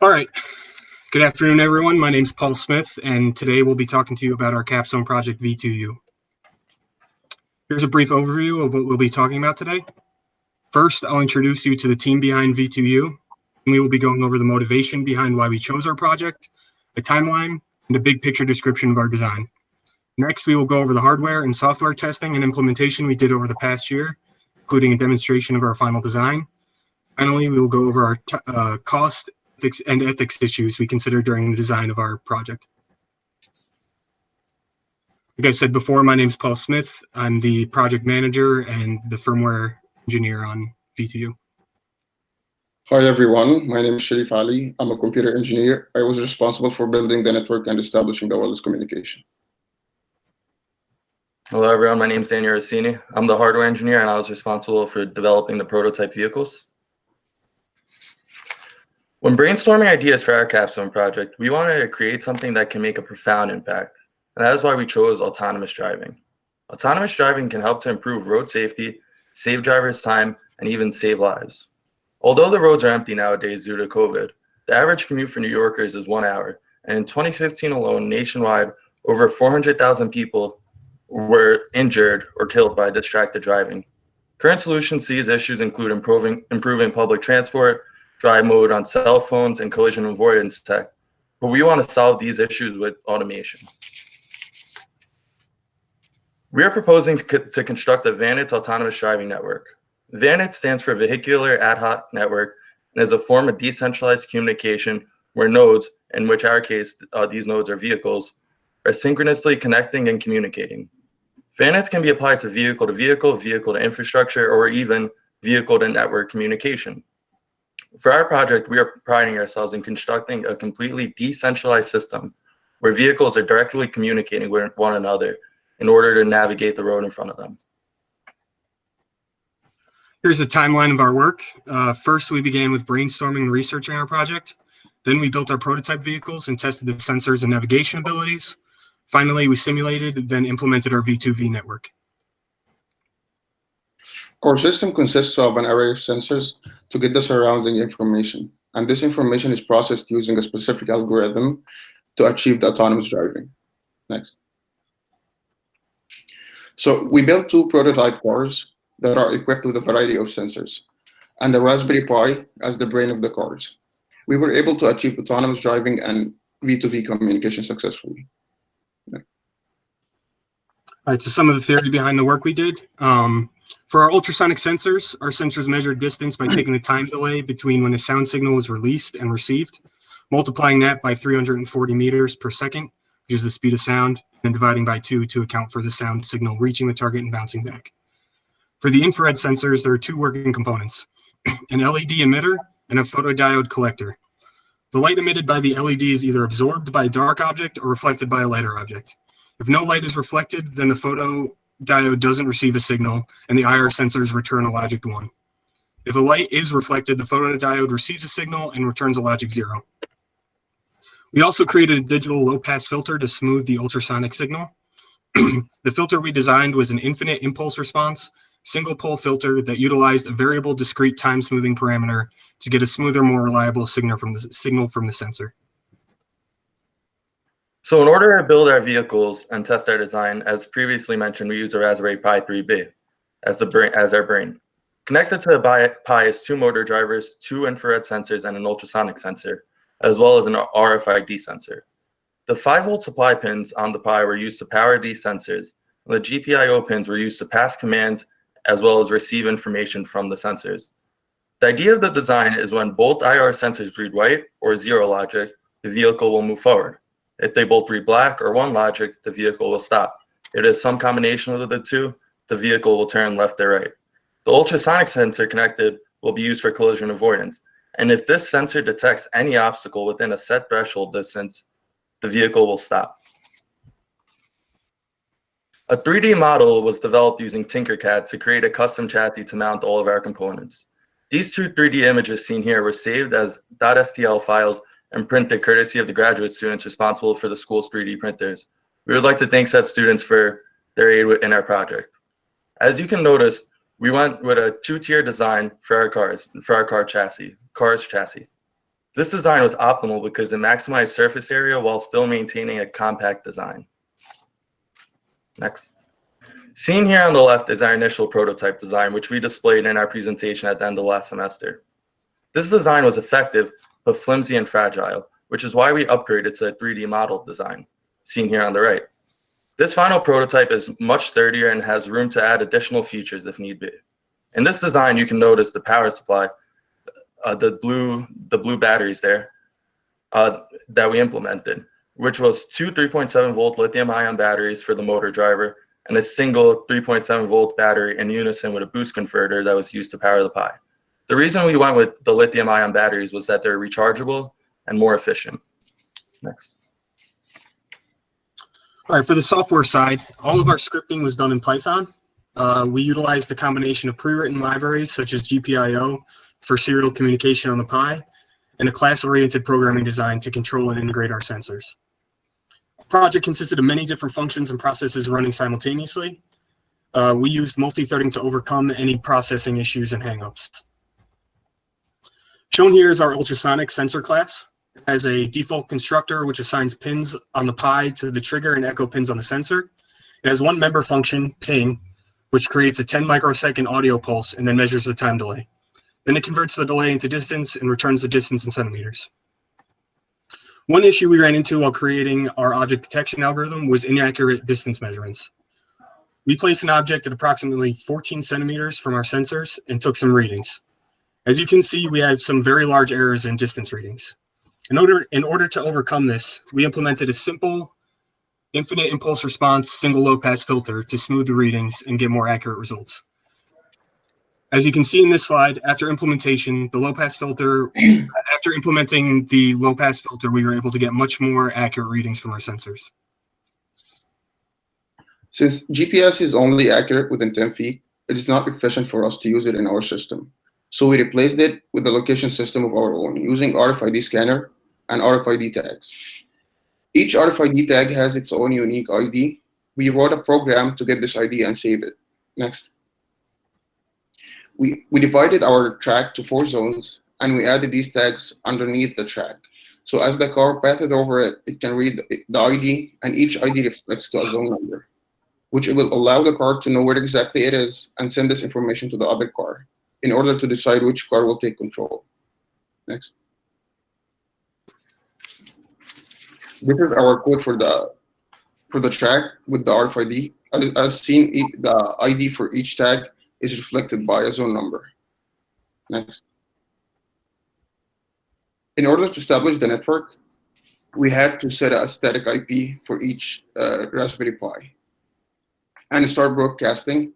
All right. Good afternoon, everyone. My name is Paul Smith, and today we'll be talking to you about our Capstone project, V2U. Here's a brief overview of what we'll be talking about today. First, I'll introduce you to the team behind V2U, and we will be going over the motivation behind why we chose our project, a timeline, and a big picture description of our design. Next, we will go over the hardware and software testing and implementation we did over the past year, including a demonstration of our final design. Finally, we will go over our cost and ethics issues we considered during the design of our project. Like I said before, my name is Paul Smith. I'm the project manager and the firmware engineer on V2U. Hi everyone, my name is Sharif Ali. I'm a computer engineer. I was responsible for building the network and establishing the wireless communication. Hello everyone, my name is Daniel Rossini. I'm the hardware engineer and I was responsible for developing the prototype vehicles. When brainstorming ideas for our Capstone project, we wanted to create something that can make a profound impact. And that is why we chose autonomous driving. Autonomous driving can help to improve road safety, save drivers time, and even save lives. Although the roads are empty nowadays due to COVID, the average commute for New Yorkers is 1 hour. And in 2015 alone, nationwide, over 400,000 people were injured or killed by distracted driving. Current solutions to these issues include improving public transport, drive mode on cell phones, and collision avoidance tech. But we want to solve these issues with automation. We are proposing to construct a VANETS autonomous driving network. VANETS stands for Vehicular Ad Hoc Network and is a form of decentralized communication where nodes, in which our case these nodes are vehicles, are synchronously connecting and communicating. VANETS can be applied to vehicle, vehicle to infrastructure, or even vehicle to network communication. For our project, we are priding ourselves in constructing a completely decentralized system where vehicles are directly communicating with one another in order to navigate the road in front of them. Here's a timeline of our work. First, we began with brainstorming and researching our project. Then we built our prototype vehicles and tested the sensors and navigation abilities. Finally, we simulated, then implemented our V2V network. Our system consists of an array of sensors to get the surrounding information, and this information is processed using a specific algorithm to achieve the autonomous driving. Next. So we built 2 prototype cars that are equipped with a variety of sensors, and the Raspberry Pi as the brain of the cars. We were able to achieve autonomous driving and V2V communication successfully. All right, so some of the theory behind the work we did. For our ultrasonic sensors, our sensors measured distance by taking the time delay between when a sound signal was released and received, multiplying that by 340 meters per second, which is the speed of sound, and dividing by 2 to account for the sound signal reaching the target and bouncing back. For the infrared sensors, there are 2 working components, an LED emitter and a photodiode collector. The light emitted by the LED is either absorbed by a dark object or reflected by a lighter object. If no light is reflected, then the photodiode doesn't receive a signal, and the IR sensors return a logic 1. If a light is reflected, the photodiode receives a signal and returns a logic 0. We also created a digital low-pass filter to smooth the ultrasonic signal. The filter we designed was an infinite impulse response, single-pole filter that utilized a variable discrete time smoothing parameter to get a smoother, more reliable signal from the sensor. So in order to build our vehicles and test our design, as previously mentioned, we use a Raspberry Pi 3B as our brain. Connected to the Pi is 2 motor drivers, 2 infrared sensors, and an ultrasonic sensor, as well as an RFID sensor. The 5-volt supply pins on the Pi were used to power these sensors, and the GPIO pins were used to pass commands as well as receive information from the sensors. The idea of the design is when both IR sensors read white or 0 logic, the vehicle will move forward. If they both read black or 1 logic, the vehicle will stop. If it is some combination of the 2, the vehicle will turn left or right. The ultrasonic sensor connected will be used for collision avoidance. And if this sensor detects any obstacle within a set threshold distance, the vehicle will stop. A 3D model was developed using Tinkercad to create a custom chassis to mount all of our components. These 2 3D images seen here were saved as .stl files and printed courtesy of the graduate students responsible for the school's 3D printers. We would like to thank said students for their aid in our project. As you can notice, we went with a 2-tier design for our cars chassis. This design was optimal because it maximized surface area while still maintaining a compact design. Next. Seen here on the left is our initial prototype design, which we displayed in our presentation at the end of last semester. This design was effective, but flimsy and fragile, which is why we upgraded to a 3D model design, seen here on the right. This final prototype is much sturdier and has room to add additional features if need be. In this design, you can notice the power supply, the blue batteries there that we implemented, which was two 3.7 volt lithium ion batteries for the motor driver and a single 3.7 volt battery in unison with a boost converter that was used to power the Pi. The reason we went with the lithium ion batteries was that they're rechargeable and more efficient. Next. All right, for the software side, all of our scripting was done in Python. We utilized a combination of pre-written libraries such as GPIO for serial communication on the Pi, and a class-oriented programming design to control and integrate our sensors. The project consisted of many different functions and processes running simultaneously. We used multi-threading to overcome any processing issues and hangups. Shown here is our ultrasonic sensor class. It has a default constructor which assigns pins on the Pi to the trigger and echo pins on the sensor. It has one member function, ping, which creates a 10 microsecond audio pulse and then measures the time delay. Then it converts the delay into distance and returns the distance in centimeters. One issue we ran into while creating our object detection algorithm was inaccurate distance measurements. We placed an object at approximately 14 centimeters from our sensors and took some readings. As you can see, we had some very large errors in distance readings. In order to overcome this, we implemented a simple infinite impulse response single low pass filter to smooth the readings and get more accurate results. As you can see in this slide, after implementing the low pass filter, we were able to get much more accurate readings from our sensors. Since GPS is only accurate within 10 feet, it is not efficient for us to use it in our system. So we replaced it with a location system of our own using RFID scanner and RFID tags. Each RFID tag has its own unique ID. We wrote a program to get this ID and save it. Next. We divided our track to 4 zones, and we added these tags underneath the track. So as the car passes over it, it can read the ID, and each ID reflects to a zone number, which will allow the car to know where exactly it is and send this information to the other car in order to decide which car will take control. Next. This is our code for the track with the RFID. As seen, the ID for each tag is reflected by a zone number. Next. In order to establish the network, we had to set a static IP for each Raspberry Pi and start broadcasting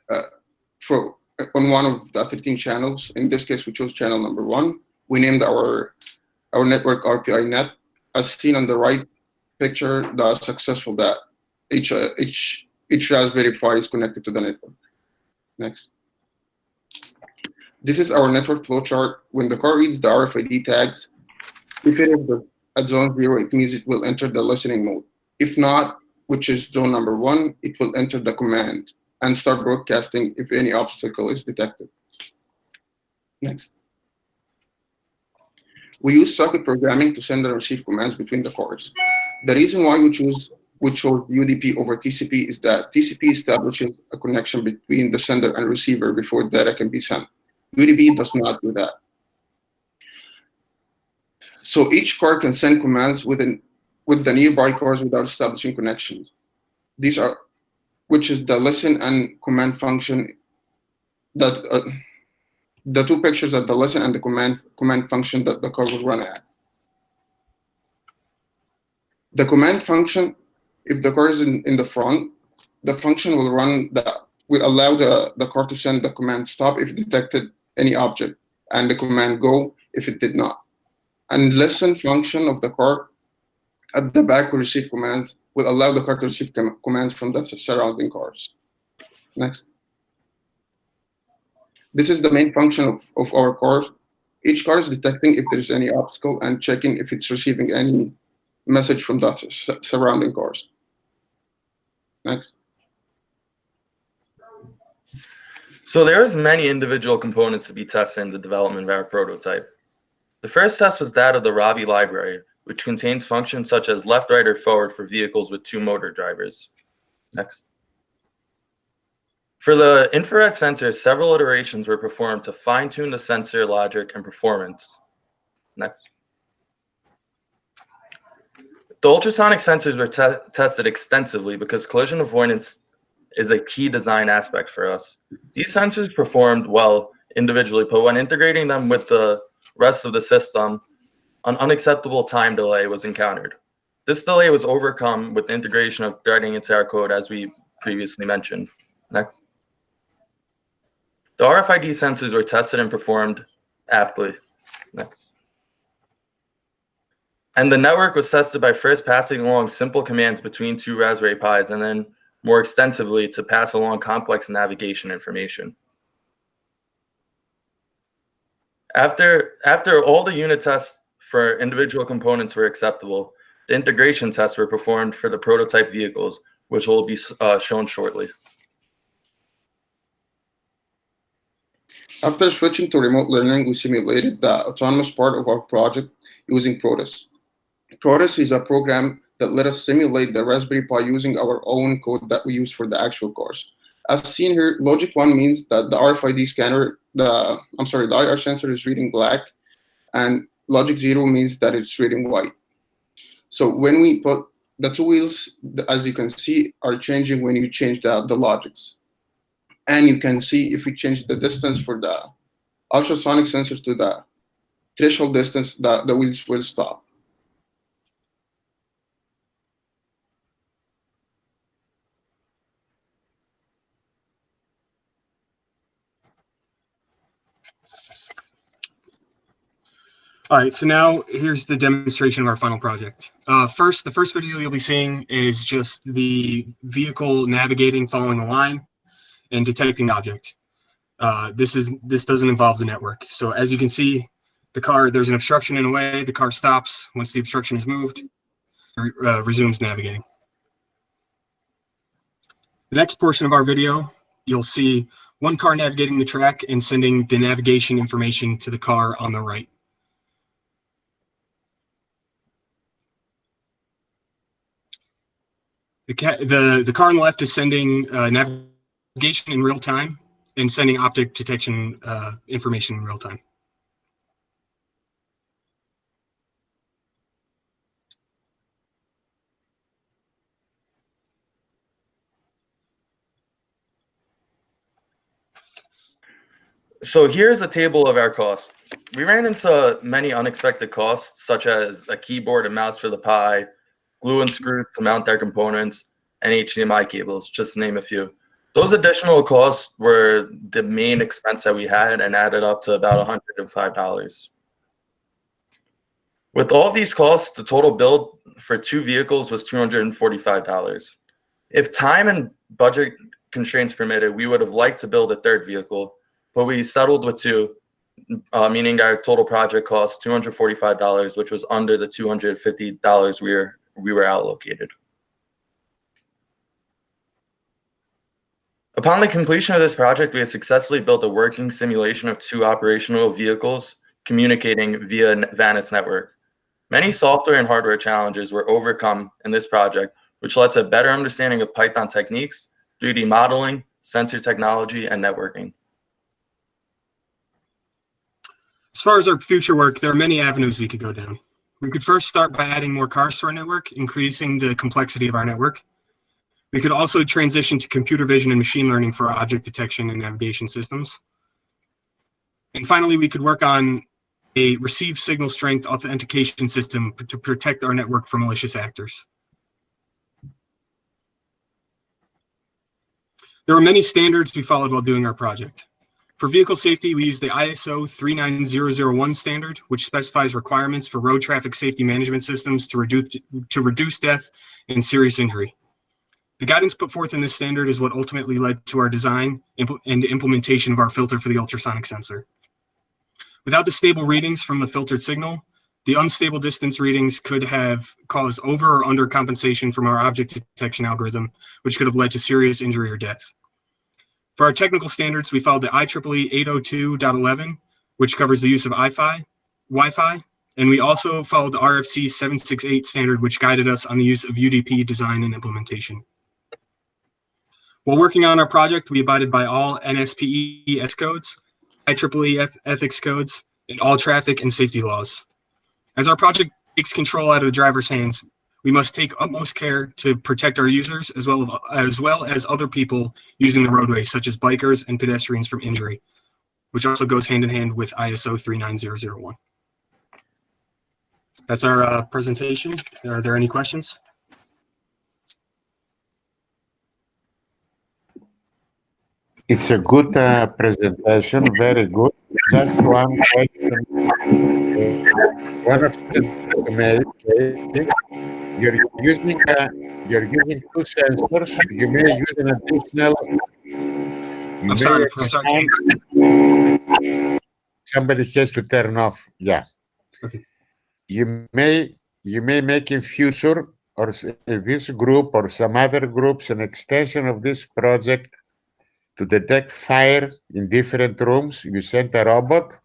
on one of the 13 channels. In this case, we chose channel number 1. We named our network RPI net. As seen on the right picture, the successful that each Raspberry Pi is connected to the network. Next. This is our network flowchart. When the car reads the RFID tags, if it is at zone 0, it means it will enter the listening mode. If not, which is zone number 1, it will enter the command and start broadcasting if any obstacle is detected. Next. We use socket programming to send and receive commands between the cars. The reason why we chose UDP over TCP is that TCP establishes a connection between the sender and receiver before data can be sent. UDP does not do that. So each car can send commands with the nearby cars without establishing connections. These are, which is the listen and command function that the 2 pictures are the listen and the command function that the car will run at. The command function, if the car is in the front, the function will allow the car to send the command stop if it detected any object, and the command go if it did not. And listen function of the car at the back will receive commands, will allow the car to receive commands from the surrounding cars. Next. This is the main function of our car. Each car is detecting if there's any obstacle and checking if it's receiving any message from the surrounding cars. Next. So there was many individual components to be tested in the development of our prototype. The first test was that of the Robbie library, which contains functions such as left, right, or forward for vehicles with 2 motor drivers. Next. For the infrared sensors, several iterations were performed to fine-tune the sensor logic and performance. Next. The ultrasonic sensors were tested extensively because collision avoidance is a key design aspect for us. These sensors performed well individually, but when integrating them with the rest of the system, an unacceptable time delay was encountered. This delay was overcome with the integration of threading into our code, as we previously mentioned. Next. The RFID sensors were tested and performed aptly. Next. And the network was tested by first passing along simple commands between 2 Raspberry Pis and then more extensively to pass along complex navigation information. After all the unit tests for individual components were acceptable, the integration tests were performed for the prototype vehicles, which will be shown shortly. After switching to remote learning, we simulated the autonomous part of our project using Protus. Protus is a program that let us simulate the Raspberry Pi using our own code that we use for the actual cars. As seen here, logic 1 means that the RFID scanner, the IR sensor is reading black, and logic 0 means that it's reading white. So when we put the 2 wheels, as you can see, are changing when you change the logics. And you can see if we change the distance for the ultrasonic sensors to the threshold distance, the wheels will stop. All right, so now here's the demonstration of our final project. The first video you'll be seeing is just the vehicle navigating, following a line, and detecting the object. This doesn't involve the network. So as you can see, the car, there's an obstruction in a way, the car stops. Once the obstruction is moved, resumes navigating. The next portion of our video, you'll see one car navigating the track and sending the navigation information to the car on the right. The car on the left is sending navigation in real time and sending optic detection information in real time. So here's a table of our costs. We ran into many unexpected costs, such as a keyboard and mouse for the Pi, glue and screws to mount their components, and HDMI cables, just to name a few. Those additional costs were the main expense that we had and added up to about $105. With all these costs, the total bill for 2 vehicles was $245. If time and budget constraints permitted, we would have liked to build a 3rd vehicle, but we settled with 2, meaning our total project cost $245, which was under the $250 we were allocated. Upon the completion of this project, we have successfully built a working simulation of 2 operational vehicles communicating via VANETS network. Many software and hardware challenges were overcome in this project, which led to a better understanding of Python techniques, 3D modeling, sensor technology, and networking. As far as our future work, there are many avenues we could go down. We could first start by adding more cars to our network, increasing the complexity of our network. We could also transition to computer vision and machine learning for our object detection and navigation systems. And finally, we could work on a receive signal strength authentication system to protect our network from malicious actors. There were many standards we followed while doing our project. For vehicle safety, we use the ISO 39001 standard, which specifies requirements for road traffic safety management systems to reduce death and serious injury. The guidance put forth in this standard is what ultimately led to our design and implementation of our filter for the ultrasonic sensor. Without the stable readings from the filtered signal, the unstable distance readings could have caused over or under compensation from our object detection algorithm, which could have led to serious injury or death. For our technical standards, we followed the IEEE 802.11, which covers the use of Wi-Fi, Wi-Fi, and we also followed the RFC 768 standard, which guided us on the use of UDP design and implementation. While working on our project, we abided by all NSPE ethics codes, IEEE ethics codes, and all traffic and safety laws. As our project takes control out of the driver's hands, we must take utmost care to protect our users as well as other people using the roadway, such as bikers and pedestrians, from injury, which also goes hand in hand with ISO 39001. That's our presentation. Are there any questions? It's a good presentation, very good. Just one question. One of the mail, you're using two sensors. You may use an additional. I'm sorry, Professor. Somebody has to turn off. Yeah. Okay. You may make in future, or this group or some other groups, an extension of this project to detect fire in different rooms. You send a robot,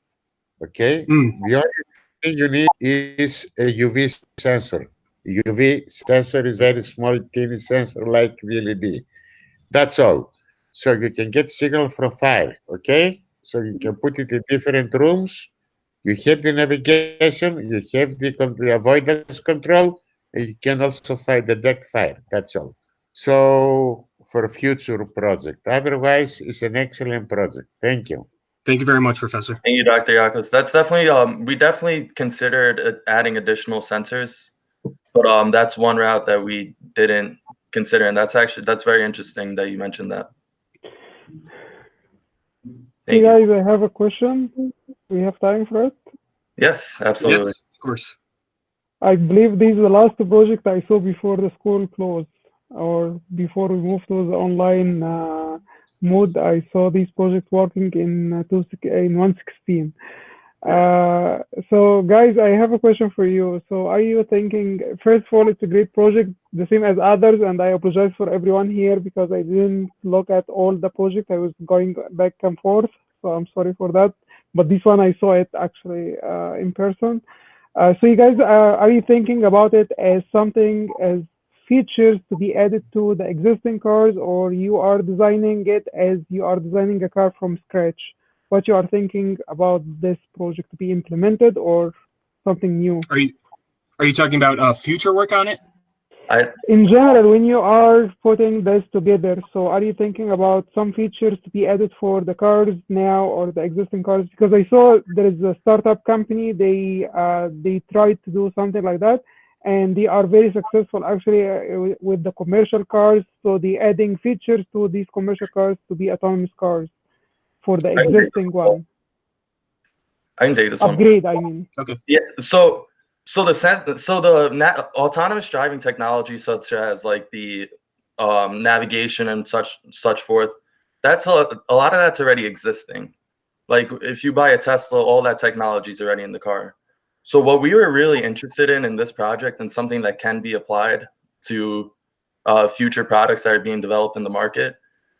okay? The only thing you need is a UV sensor. UV sensor is very small, teeny sensor like the LED. That's all. So you can get signal from fire, okay? So you can put it in different rooms. You have the navigation, you have the avoidance control, and you can also detect fire. That's all. So for a future project. Otherwise, it's an excellent project. Thank you. Thank you very much, Professor. Thank you, Dr. Yakos. That's definitely, we definitely considered adding additional sensors, but that's one route that we didn't consider, and that's very interesting that you mentioned that. Hey guys, I have a question. We have time for it? Yes, absolutely. Yes, of course. I believe this is the last project I saw before the school closed, or before we moved to the online mode. I saw this project working in 116. So guys, I have a question for you. So are you thinking, first of all, it's a great project, the same as others, and I apologize for everyone here because I didn't look at all the projects. I was going back and forth, so I'm sorry for that. But this one, I saw it actually in person. So you guys, are you thinking about it as something, as features to be added to the existing cars, or you are designing it as you are designing a car from scratch? What you are thinking about this project to be implemented, or something new? Are you talking about future work on it? In general, when you are putting this together, so are you thinking about some features to be added for the cars now or the existing cars? Because I saw there is a startup company, they tried to do something like that, and they are very successful actually with the commercial cars. So they adding features to these commercial cars to be autonomous cars for the existing one. I can take this one. Upgrade, I mean. Okay. Yeah. So the autonomous driving technology, such as like the navigation and such forth, that's a lot of that's already existing. Like if you buy a Tesla, all that technology is already in the car. So what we were really interested in this project, and something that can be applied to future products that are being developed in the market,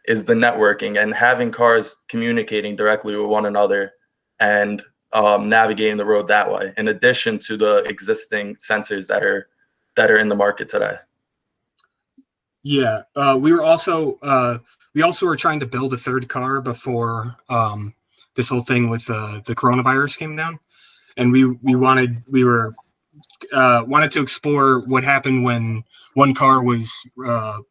is the networking and having cars communicating directly with one another and navigating the road that way, in addition to the existing sensors that are in the market today. Yeah, we also were trying to build a third car before this whole thing with the coronavirus came down, and we wanted to explore what happened when one car was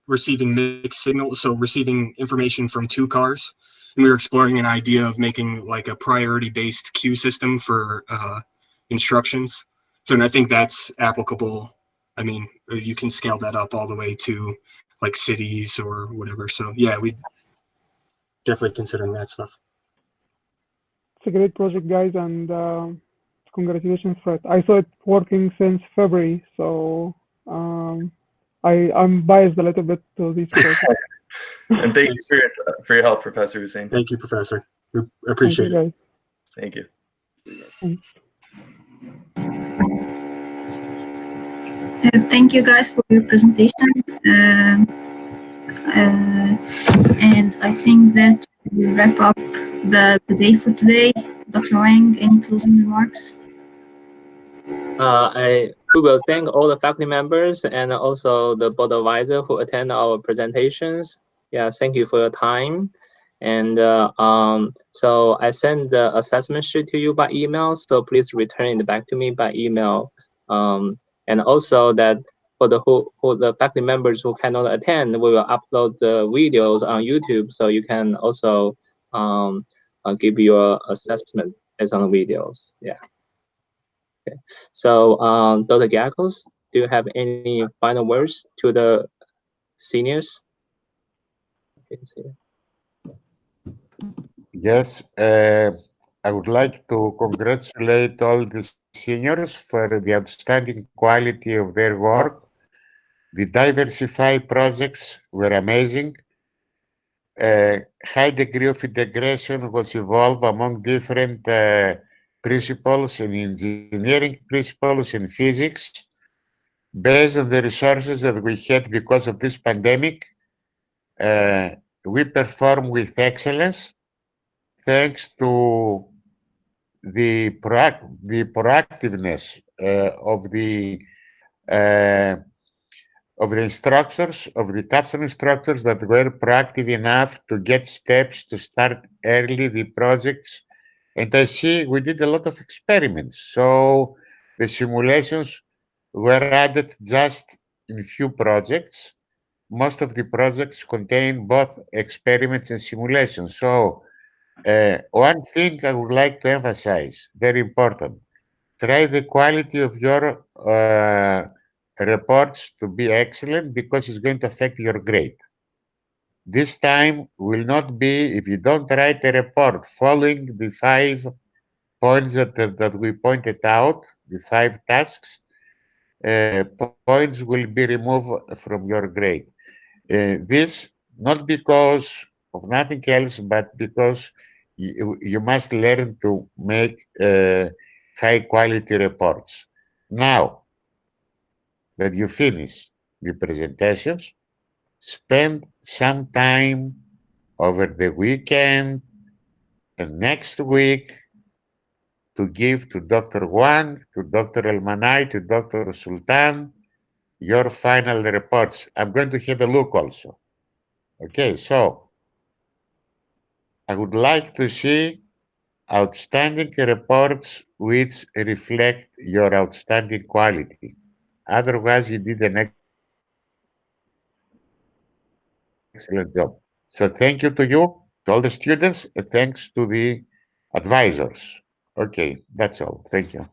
receiving mixed signals, so receiving information from two cars. And we were exploring an idea of making like a priority-based queue system for instructions. So, and I think that's applicable. I mean, you can scale that up all the way to like cities or whatever. So yeah, we definitely considering that stuff. It's a great project, guys, and congratulations for it. I saw it working since February, so I'm biased a little bit to this project. And thank you for your help, Professor Hussein. Thank you, Professor. We appreciate it. Thank you. Thanks. Thank you guys for your presentation. And I think that we wrap up the day for today. Dr. Wang, any closing remarks? we will thank all the faculty members and also the board advisor who attend our presentations. Yeah, thank you for your time. And so I send the assessment sheet to you by email, so please return it back to me by email. And also that for the faculty members who cannot attend, we will upload the videos on YouTube, so you can also give your assessment based on the videos. Yeah. Okay. So Dr. Gackles, do you have any final words to the seniors? Yes, I would like to congratulate all the seniors for the outstanding quality of their work. The diversified projects were amazing. High degree of integration was evolved among different principles in engineering, principles in physics. Based on the resources that we had because of this pandemic, we performed with excellence thanks to the proactiveness of the instructors, of the Capstone instructors that were proactive enough to get steps to start early the projects. And I see we did a lot of experiments. So the simulations were added just in few projects. Most of the projects contain both experiments and simulations. So one thing I would like to emphasize, very important, try the quality of your reports to be excellent because it's going to affect your grade. This time will not be, if you don't write a report following the 5 points that we pointed out, the 5 tasks, points will be removed from your grade. This not because of nothing else, but because you must learn to make high quality reports. Now that you finish the presentations, spend some time over the weekend and next week to give to Dr. Wang, to Dr. Elmanai, to Dr. Sultan, your final reports. I'm going to have a look also. Okay, so I would like to see outstanding reports which reflect your outstanding quality. Otherwise, you did an excellent job. So thank you to you, to all the students, and thanks to the advisors. Okay, that's all. Thank you.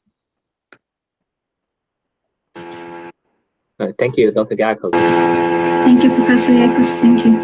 Thank you, Dr. Gackles. Thank you, Professor Yakos. Thank you.